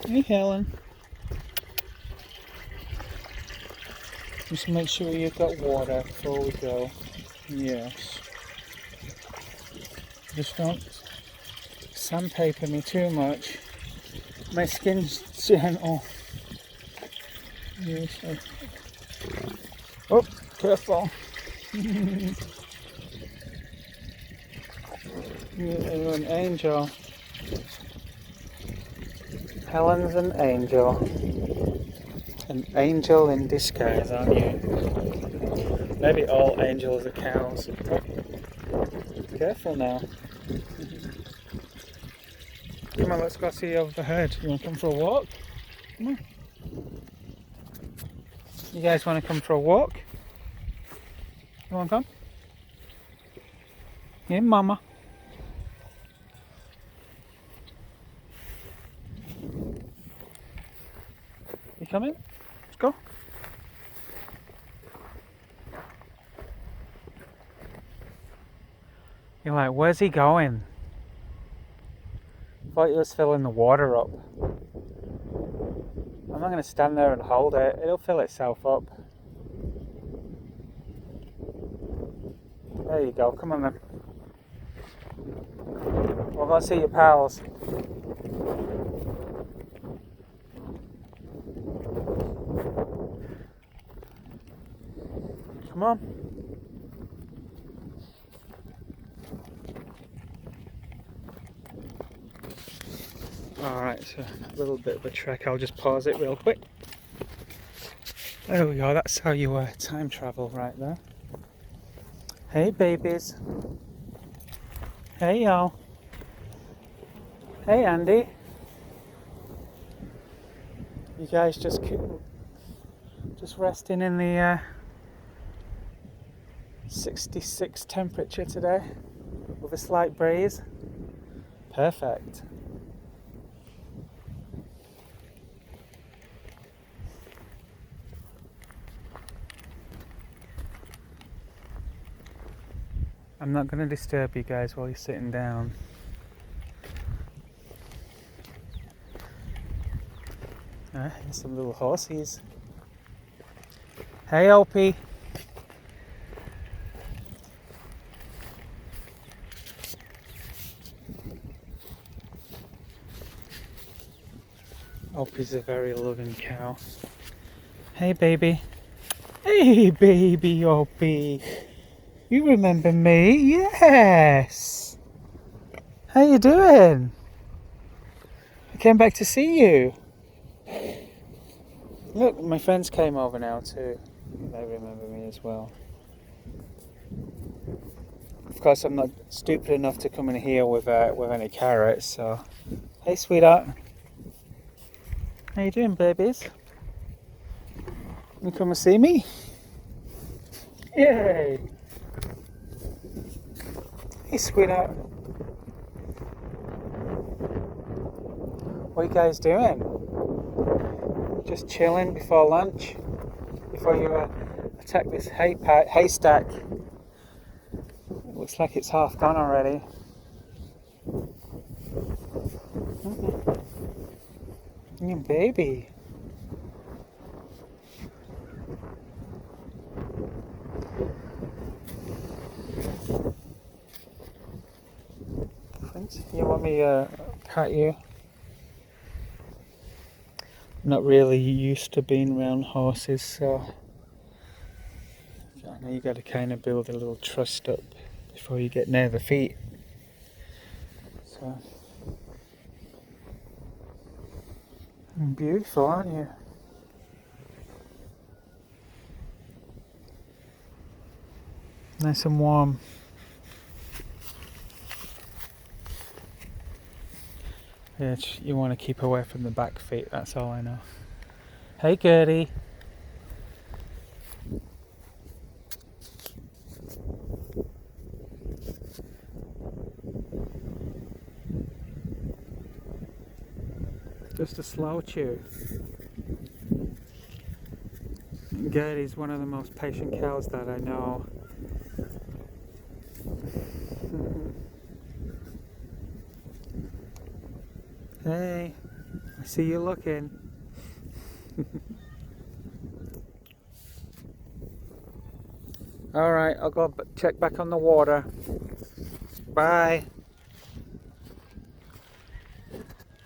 Hey Helen. Just make sure you've got water before we go. Yes. Just don't sandpaper me too much. My skin's gentle. Yes. Oh, careful. You're an angel. Helen's an angel. An angel in disguise, aren't you? Maybe all angels are cows. Careful now. Come on, let's go see over the herd. You want to come for a walk? Come on. You guys want to come for a walk? You want to come? Yeah, mama. You coming? Let's go. You're like, where's he going? I thought he was filling the water up. I'm not going to stand there and hold it. It'll fill itself up. There you go. Come on then. We'll go see your pals. Come on. Alright, so a little bit of a trek. I'll just pause it real quick. There we go. That's how you time travel right there. Hey babies. Hey y'all. Hey Andy. You guys just resting in the 66 temperature today with a slight breeze. Perfect. I'm not going to disturb you guys while you're sitting down. Here's some little horsies. Hey Opie. Opie's a very loving cow. Hey baby. Hey baby Opie. You remember me? Yes. How you doing? I came back to see you. Look, my friends came over now too. They remember me as well. Of course, I'm not stupid enough to come in here with any carrots. So, hey, sweetheart. How you doing, babies? You come and see me? Yay! Hey, sweetheart. What are you guys doing? Just chilling before lunch? Before you attack this haystack? It looks like it's half gone already. You baby. You want me to pat you? I'm not really used to being around horses, so I know you got to kind of build a little trust up before you get near the feet. So beautiful, aren't you? Nice and warm. Yeah, you want to keep away from the back feet, that's all I know. Hey Gertie. Just a slow chew. Gertie's one of the most patient cows that I know. Hey, I see you looking. Alright, I'll go check back on the water. Bye.